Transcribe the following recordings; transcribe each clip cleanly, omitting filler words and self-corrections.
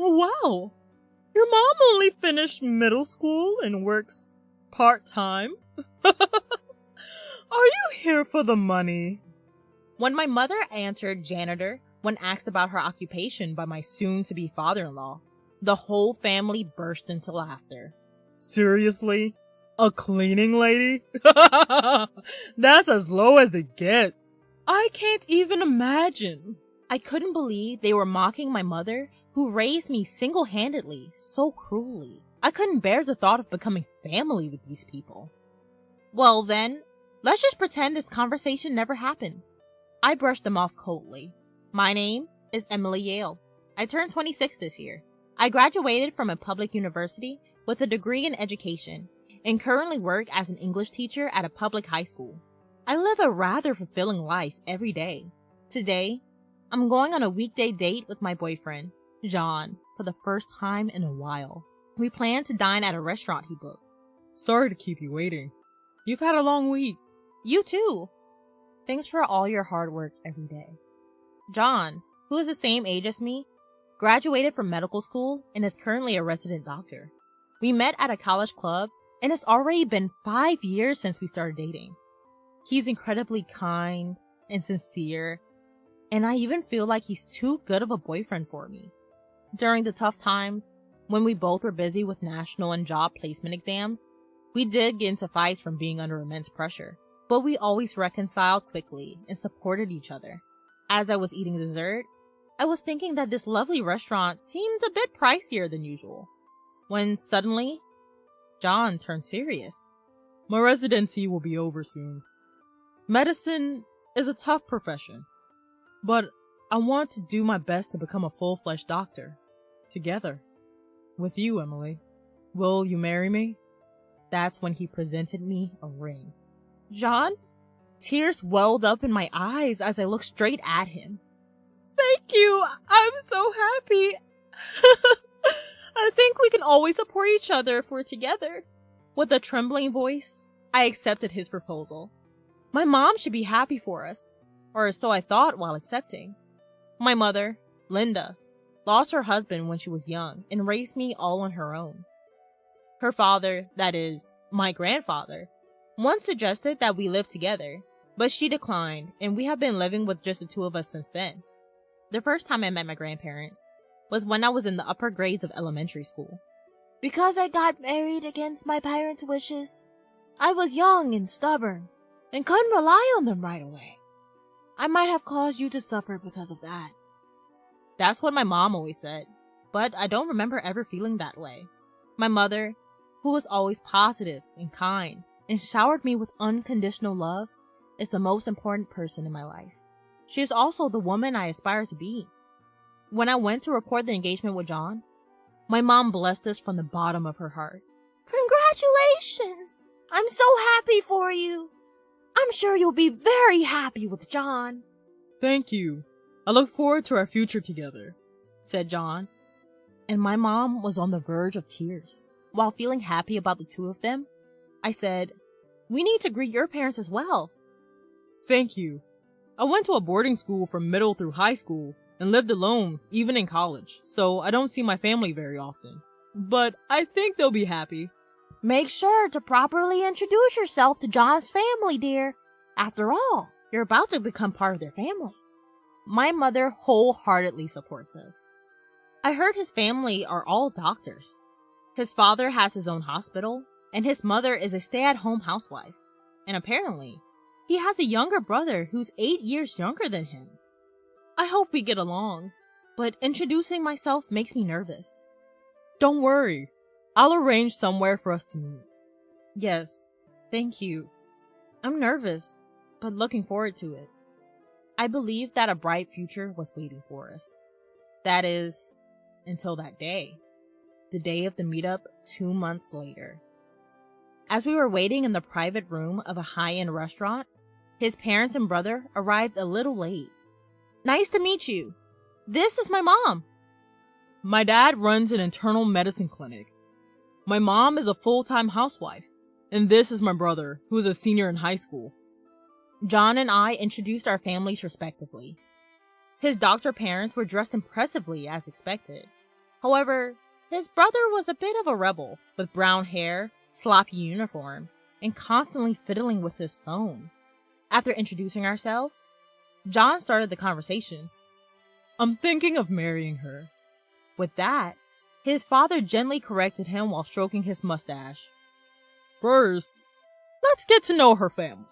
Wow, your mom only finished middle school and works part-time? Are you here for the money? When my mother answered janitor when asked about her occupation by my soon-to-be father-in-law, the whole family burst into laughter. Seriously? A cleaning lady? That's as low as it gets. I can't even imagine. I couldn't believe they were mocking my mother, who raised me single-handedly, so cruelly. I couldn't bear the thought of becoming family with these people. Well then, let's just pretend this conversation never happened. I brushed them off coldly. My name is Emily Yale. I turned 26 this year. I graduated from a public university with a degree in education and currently work as an English teacher at a public high school. I live a rather fulfilling life every day. Today, I'm going on a weekday date with my boyfriend, John, for the first time in a while. We plan to dine at a restaurant he booked. Sorry to keep you waiting. You've had a long week. You too. Thanks for all your hard work every day. John, who is the same age as me, graduated from medical school and is currently a resident doctor. We met at a college club and it's already been 5 years since we started dating. He's incredibly kind and sincere, and I even feel like he's too good of a boyfriend for me. During the tough times, when we both were busy with national and job placement exams, we did get into fights from being under immense pressure, but we always reconciled quickly and supported each other. As I was eating dessert, I was thinking that this lovely restaurant seemed a bit pricier than usual, when suddenly, John turned serious. My residency will be over soon. Medicine is a tough profession, but I want to do my best to become a full-fledged doctor. Together. With you, Emily. Will you marry me? That's when he presented me a ring. John? Tears welled up in my eyes as I looked straight at him. Thank you! I'm so happy! I think we can always support each other if we're together. With a trembling voice, I accepted his proposal. My mom should be happy for us, or so I thought while accepting. My mother, Linda, lost her husband when she was young and raised me all on her own. Her father, that is, my grandfather, once suggested that we live together, but she declined, and we have been living with just the two of us since then. The first time I met my grandparents was when I was in the upper grades of elementary school. Because I got married against my parents' wishes, I was young and stubborn, and couldn't rely on them right away. I might have caused you to suffer because of that. That's what my mom always said, but I don't remember ever feeling that way. My mother, who was always positive and kind, and showered me with unconditional love, is the most important person in my life. She is also the woman I aspire to be. When I went to record the engagement with John, my mom blessed us from the bottom of her heart. Congratulations! I'm so happy for you. I'm sure you'll be very happy with John. Thank you. I look forward to our future together, said John. And my mom was on the verge of tears. While feeling happy about the two of them, I said, we need to greet your parents as well. Thank you. I went to a boarding school from middle through high school and lived alone, even in college, so I don't see my family very often. But I think they'll be happy. Make sure to properly introduce yourself to John's family, dear. After all, you're about to become part of their family. My mother wholeheartedly supports us. I heard his family are all doctors. His father has his own hospital, and his mother is a stay-at-home housewife. And apparently, he has a younger brother who's 8 years younger than him. I hope we get along, but introducing myself makes me nervous. Don't worry, I'll arrange somewhere for us to meet. Yes, thank you. I'm nervous, but looking forward to it. I believe that a bright future was waiting for us. That is, until that day. The day of the meetup 2 months later. As we were waiting in the private room of a high-end restaurant, his parents and brother arrived a little late. Nice to meet you. This is my mom. My dad runs an internal medicine clinic. My mom is a full-time housewife. And this is my brother, who is a senior in high school. John and I introduced our families respectively. His doctor parents were dressed impressively as expected. However, his brother was a bit of a rebel, with brown hair, sloppy uniform, and constantly fiddling with his phone. After introducing ourselves, John started the conversation. I'm thinking of marrying her. With that, his father gently corrected him while stroking his mustache. First, let's get to know her family.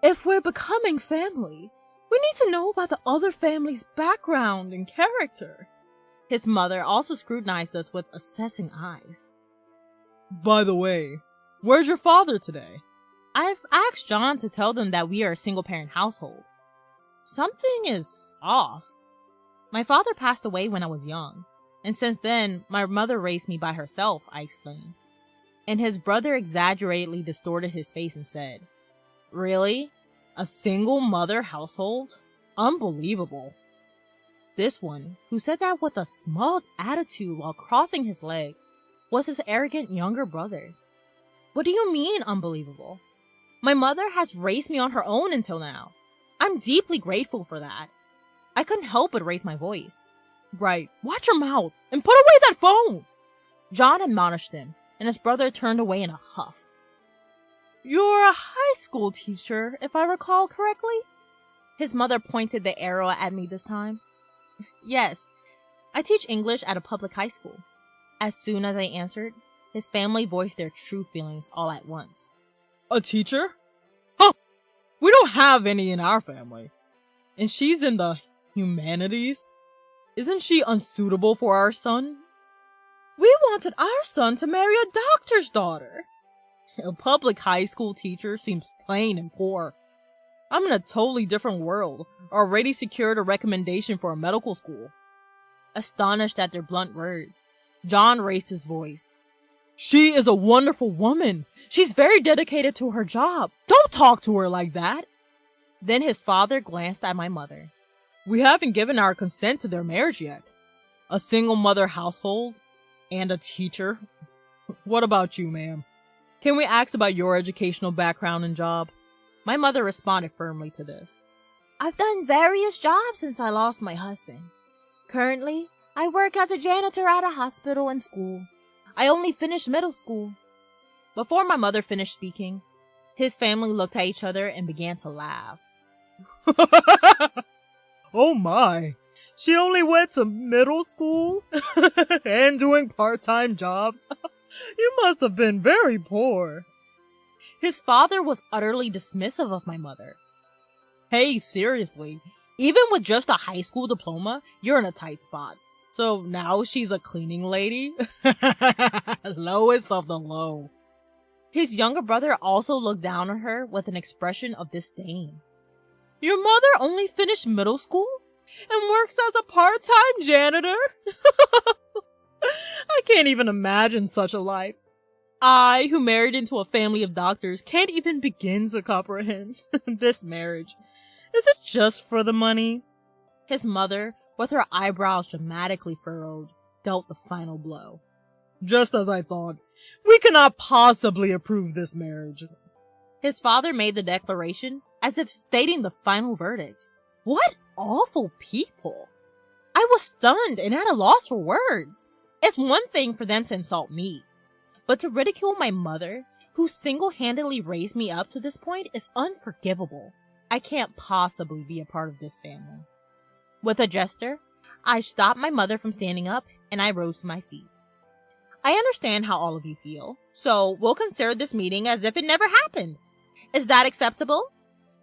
If we're becoming family, we need to know about the other family's background and character. His mother also scrutinized us with assessing eyes. By the way, where's your father today? I've asked John to tell them that we are a single-parent household. Something is off. My father passed away when I was young, and since then, my mother raised me by herself, I explained. And his brother exaggeratedly distorted his face and said, Really? A single-mother household? Unbelievable. This one, who said that with a smug attitude while crossing his legs, was his arrogant younger brother. What do you mean, unbelievable? My mother has raised me on her own until now. I'm deeply grateful for that. I couldn't help but raise my voice. Right, watch your mouth and put away that phone! John admonished him, and his brother turned away in a huff. You're a high school teacher, if I recall correctly? His mother pointed the arrow at me this time. Yes, I teach English at a public high school. As soon as I answered, his family voiced their true feelings all at once. A teacher? Huh! We don't have any in our family. And she's in the humanities? Isn't she unsuitable for our son? We wanted our son to marry a doctor's daughter. A public high school teacher seems plain and poor. I'm in a totally different world, already secured a recommendation for a medical school. Astonished at their blunt words, John raised his voice. She is a wonderful woman. She's very dedicated to her job. Don't talk to her like that. Then his father glanced at my mother. We haven't given our consent to their marriage yet. A single mother household and a teacher. What about you, ma'am? Can we ask about your educational background and job? My mother responded firmly to this. I've done various jobs since I lost my husband. Currently, I work as a janitor at a hospital and school. I only finished middle school. Before my mother finished speaking, his family looked at each other and began to laugh. Oh my, she only went to middle school and doing part-time jobs? You must have been very poor. His father was utterly dismissive of my mother. Hey, seriously, even with just a high school diploma, you're in a tight spot. So now she's a cleaning lady? Lowest of the low. His younger brother also looked down on her with an expression of disdain. Your mother only finished middle school and works as a part-time janitor? I can't even imagine such a life. I, who married into a family of doctors, can't even begin to comprehend this marriage. Is it just for the money? His mother, with her eyebrows dramatically furrowed, dealt the final blow. Just as I thought. We cannot possibly approve this marriage. His father made the declaration as if stating the final verdict. What awful people! I was stunned and at a loss for words. It's one thing for them to insult me, but to ridicule my mother, who single-handedly raised me up to this point, is unforgivable. I can't possibly be a part of this family. With a gesture, I stopped my mother from standing up and I rose to my feet. I understand how all of you feel, so we'll consider this meeting as if it never happened. Is that acceptable?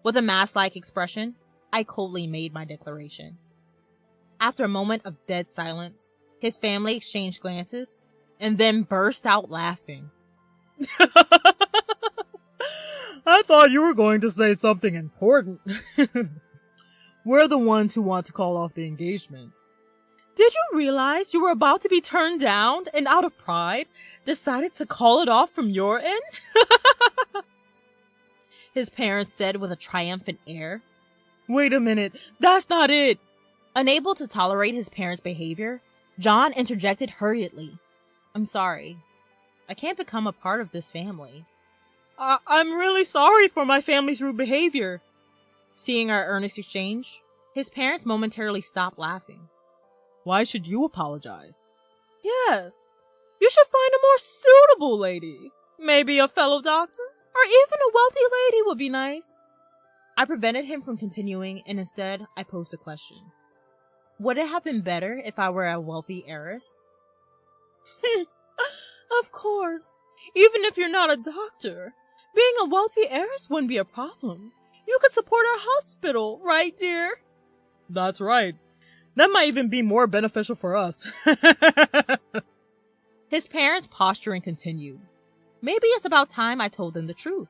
With a mask-like expression, I coldly made my declaration. After a moment of dead silence, his family exchanged glances and then burst out laughing. I thought you were going to say something important. We're the ones who want to call off the engagement. Did you realize you were about to be turned down and out of pride, decided to call it off from your end? His parents said with a triumphant air. Wait a minute, that's not it. Unable to tolerate his parents' behavior, John interjected hurriedly. I'm sorry. I can't become a part of this family. I'm really sorry for my family's rude behavior. Seeing our earnest exchange, his parents momentarily stopped laughing. Why should you apologize? Yes, you should find a more suitable lady. Maybe a fellow doctor, or even a wealthy lady would be nice. I prevented him from continuing, and instead I posed a question. Would it have been better if I were a wealthy heiress? Of course. Even if you're not a doctor, being a wealthy heiress wouldn't be a problem. You could support our hospital, right, dear? That's right. That might even be more beneficial for us. His parents' posturing continued. Maybe it's about time I told them the truth.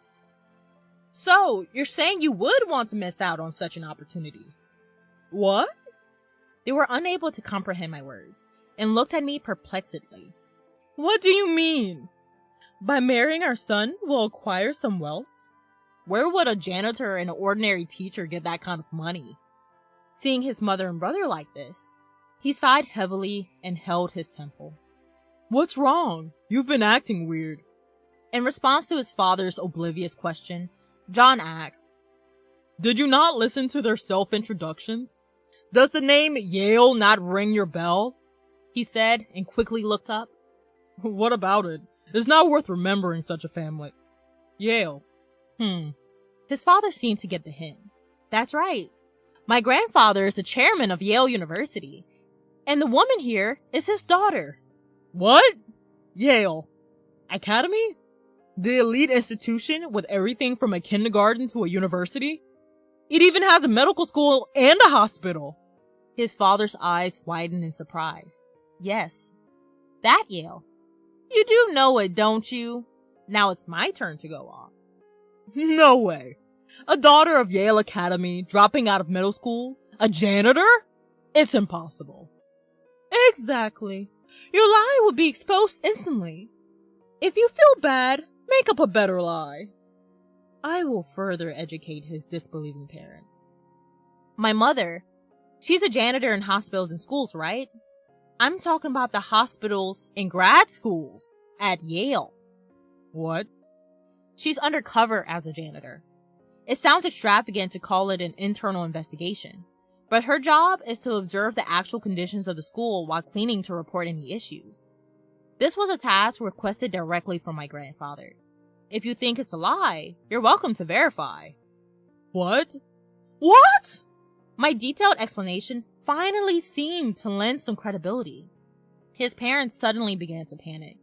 So, you're saying you would want to miss out on such an opportunity? What? They were unable to comprehend my words, and looked at me perplexedly. What do you mean? By marrying our son, we'll acquire some wealth? Where would a janitor and an ordinary teacher get that kind of money? Seeing his mother and brother like this, he sighed heavily and held his temple. What's wrong? You've been acting weird. In response to his father's oblivious question, John asked, Did you not listen to their self-introductions? Does the name Yale not ring your bell? He said, and quickly looked up. What about it? It's not worth remembering such a family. Yale. His father seemed to get the hint. That's right. My grandfather is the chairman of Yale University, and the woman here is his daughter. What? Yale. Academy? The elite institution with everything from a kindergarten to a university? It even has a medical school and a hospital. His father's eyes widened in surprise. Yes, that Yale. You do know it, don't you? Now it's my turn to go off. No way. A daughter of Yale Academy dropping out of middle school? A janitor? It's impossible. Exactly. Your lie would be exposed instantly. If you feel bad, make up a better lie. I will further educate his disbelieving parents. My mother, she's a janitor in hospitals and schools, right? I'm talking about the hospitals and grad schools at Yale. What? She's undercover as a janitor. It sounds extravagant to call it an internal investigation, but her job is to observe the actual conditions of the school while cleaning to report any issues. This was a task requested directly from my grandfather. If you think it's a lie, you're welcome to verify. What? What? My detailed explanation finally seemed to lend some credibility. His parents suddenly began to panic.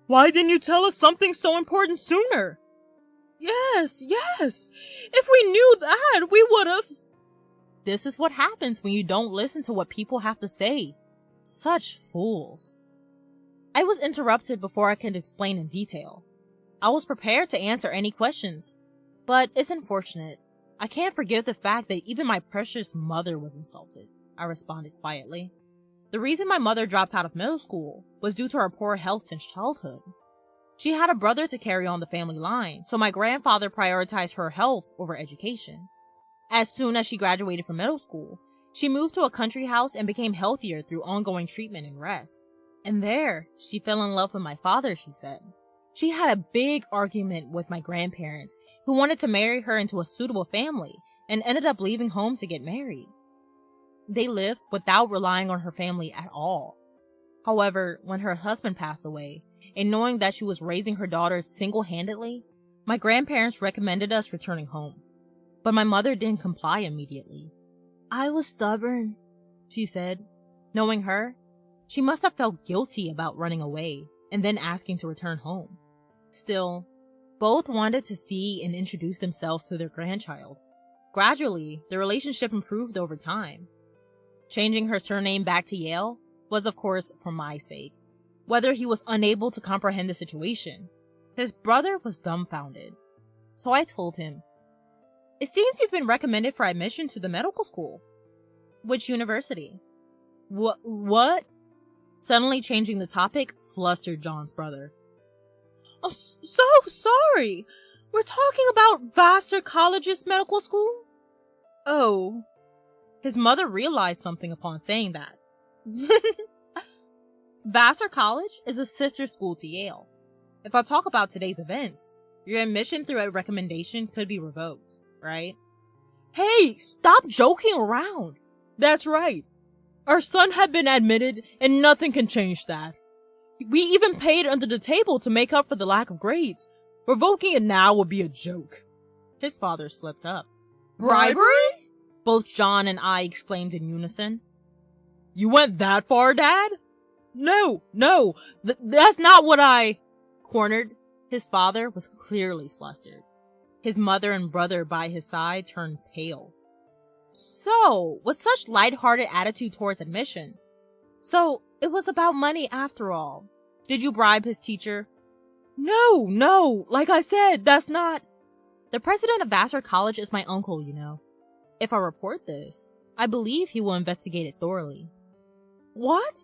Why didn't you tell us something so important sooner? Yes. If we knew that, we would've. This is what happens when you don't listen to what people have to say. Such fools. I was interrupted before I could explain in detail. I was prepared to answer any questions, but it's unfortunate. I can't forgive the fact that even my precious mother was insulted, I responded quietly. The reason my mother dropped out of middle school was due to her poor health since childhood. She had a brother to carry on the family line, so my grandfather prioritized her health over education. As soon as she graduated from middle school, she moved to a country house and became healthier through ongoing treatment and rest. And there, she fell in love with my father, she said. She had a big argument with my grandparents, who wanted to marry her into a suitable family, and ended up leaving home to get married. They lived without relying on her family at all. However, when her husband passed away, and knowing that she was raising her daughters single-handedly, my grandparents recommended us returning home. But my mother didn't comply immediately. I was stubborn, she said. Knowing her, she must have felt guilty about running away and then asking to return home. Still, both wanted to see and introduce themselves to their grandchild. Gradually, the relationship improved over time. Changing her surname back to Yale was, of course, for my sake. Whether he was unable to comprehend the situation, his brother was dumbfounded. So I told him, It seems you've been recommended for admission to the medical school. Which university? What? Suddenly changing the topic flustered John's brother. Oh, so sorry. We're talking about Vassar College's medical school? Oh. His mother realized something upon saying that. Vassar College is a sister school to Yale. If I talk about today's events, your admission through a recommendation could be revoked, right? Hey, stop joking around. That's right. Our son had been admitted and nothing can change that. We even paid under the table to make up for the lack of grades. Revoking it now would be a joke. His father slipped up. Bribery? Both John and I exclaimed in unison. You went that far, Dad? No, that's not what I... Cornered, his father was clearly flustered. His mother and brother by his side turned pale. So, with such lighthearted attitude towards admission. So, it was about money after all. Did you bribe his teacher? No, like I said, that's not... The president of Vassar College is my uncle, you know. If I report this, I believe he will investigate it thoroughly. What?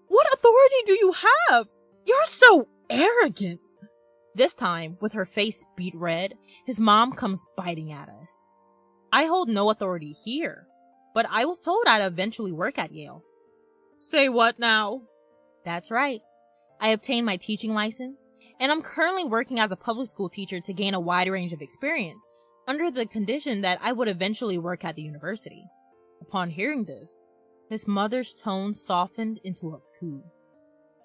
What authority do you have? You're so arrogant. This time, with her face beet red, his mom comes biting at us. I hold no authority here, but I was told I'd eventually work at Yale. Say what now? That's right. I obtained my teaching license, and I'm currently working as a public school teacher to gain a wide range of experience, under the condition that I would eventually work at the university. Upon hearing this, his mother's tone softened into a coo.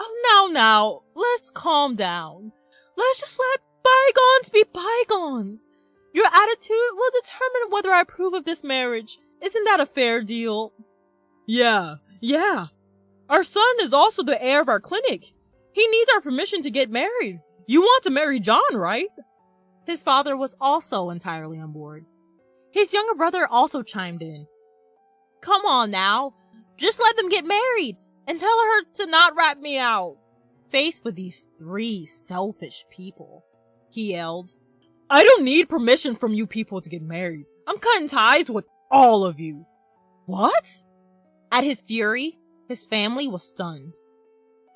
Oh, now, let's calm down. Let's just let bygones be bygones. Your attitude will determine whether I approve of this marriage. Isn't that a fair deal? Yeah. Our son is also the heir of our clinic. He needs our permission to get married. You want to marry John, right? His father was also entirely on board. His younger brother also chimed in. Come on now. Just let them get married and tell her to not rat me out. Faced with these three selfish people, he yelled, I don't need permission from you people to get married. I'm cutting ties with all of you. What? At his fury, his family was stunned.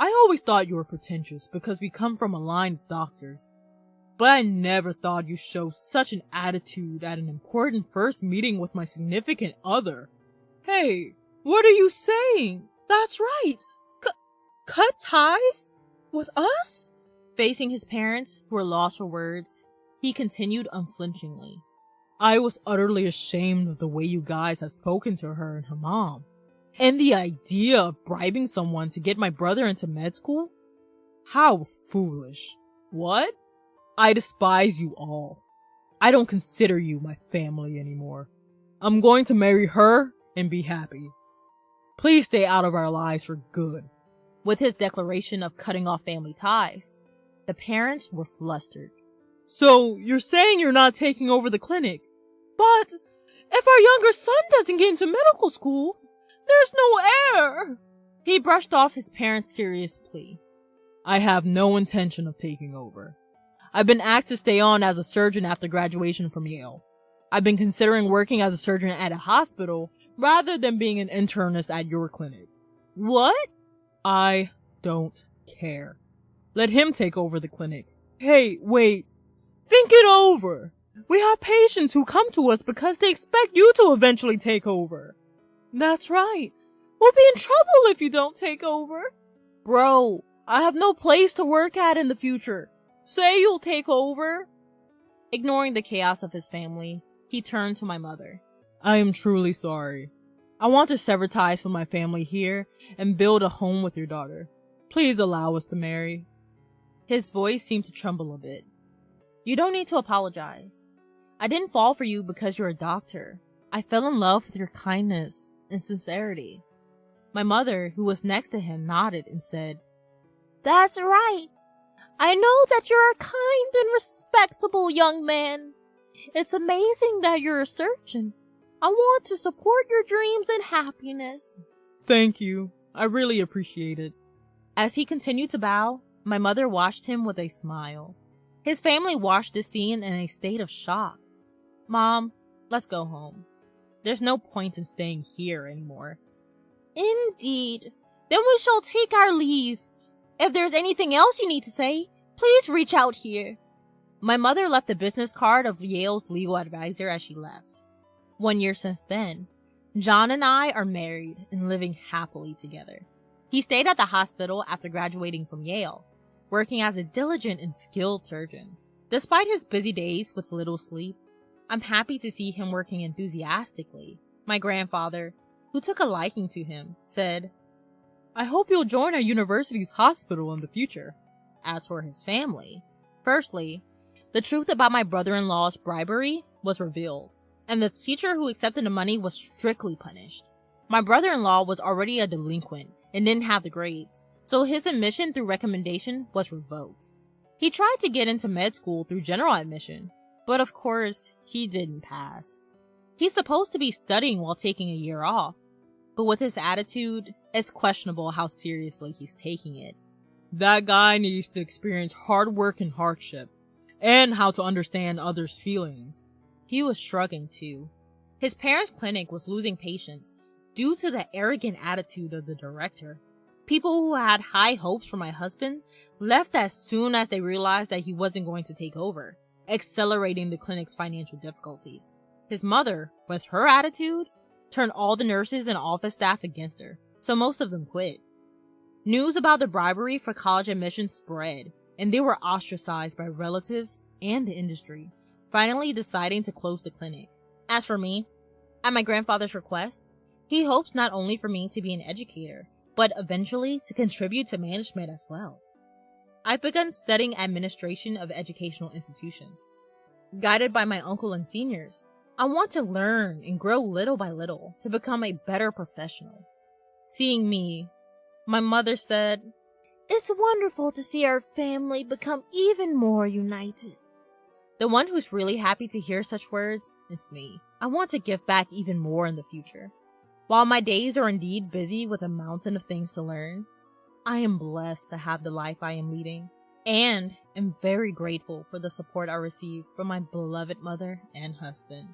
I always thought you were pretentious because we come from a line of doctors. But I never thought you'd show such an attitude at an important first meeting with my significant other. Hey, what are you saying? That's right. Cut ties? With us? Facing his parents, who were lost for words, he continued unflinchingly. I was utterly ashamed of the way you guys have spoken to her and her mom. And the idea of bribing someone to get my brother into med school? How foolish. What? I despise you all. I don't consider you my family anymore. I'm going to marry her and be happy. Please stay out of our lives for good. With his declaration of cutting off family ties, the parents were flustered. So, you're saying you're not taking over the clinic? But, if our younger son doesn't get into medical school, there's no heir. He brushed off his parents' serious plea. I have no intention of taking over. I've been asked to stay on as a surgeon after graduation from Yale. I've been considering working as a surgeon at a hospital rather than being an internist at your clinic. What? I don't care. Let him take over the clinic. Hey, wait. Think it over. We have patients who come to us because they expect you to eventually take over. That's right. We'll be in trouble if you don't take over. Bro, I have no place to work at in the future. Say you'll take over. Ignoring the chaos of his family, he turned to my mother. I am truly sorry. I want to sever ties from my family here and build a home with your daughter. Please allow us to marry. His voice seemed to tremble a bit. You don't need to apologize. I didn't fall for you because you're a doctor. I fell in love with your kindness and sincerity. My mother, who was next to him, nodded and said, That's right. I know that you're a kind and respectable young man. It's amazing that you're a surgeon. I want to support your dreams and happiness. Thank you. I really appreciate it. As he continued to bow, my mother watched him with a smile. His family watched this scene in a state of shock. Mom, let's go home. There's no point in staying here anymore. Indeed. Then we shall take our leave. If there's anything else you need to say, please reach out here. My mother left the business card of Yale's legal advisor as she left. 1 year since then, John and I are married and living happily together. He stayed at the hospital after graduating from Yale, working as a diligent and skilled surgeon. Despite his busy days with little sleep, I'm happy to see him working enthusiastically. My grandfather, who took a liking to him, said, I hope you'll join our university's hospital in the future. As for his family, firstly, the truth about my brother-in-law's bribery was revealed, and the teacher who accepted the money was strictly punished. My brother-in-law was already a delinquent and didn't have the grades, so his admission through recommendation was revoked. He tried to get into med school through general admission, but of course, he didn't pass. He's supposed to be studying while taking a year off, but with his attitude, it's questionable how seriously he's taking it. That guy needs to experience hard work and hardship, and how to understand others' feelings. He was shrugging too. His parents' clinic was losing patients due to the arrogant attitude of the director. People who had high hopes for my husband left as soon as they realized that he wasn't going to take over, accelerating the clinic's financial difficulties. His mother, with her attitude, turned all the nurses and office staff against her, so most of them quit. News about the bribery for college admissions spread, and they were ostracized by relatives and the industry, finally deciding to close the clinic. As for me, at my grandfather's request, he hopes not only for me to be an educator, but eventually to contribute to management as well. I've begun studying administration of educational institutions. Guided by my uncle and seniors, I want to learn and grow little by little to become a better professional. Seeing me, my mother said, "It's wonderful to see our family become even more united." The one who's really happy to hear such words is me. I want to give back even more in the future. While my days are indeed busy with a mountain of things to learn, I am blessed to have the life I am leading, and am very grateful for the support I receive from my beloved mother and husband.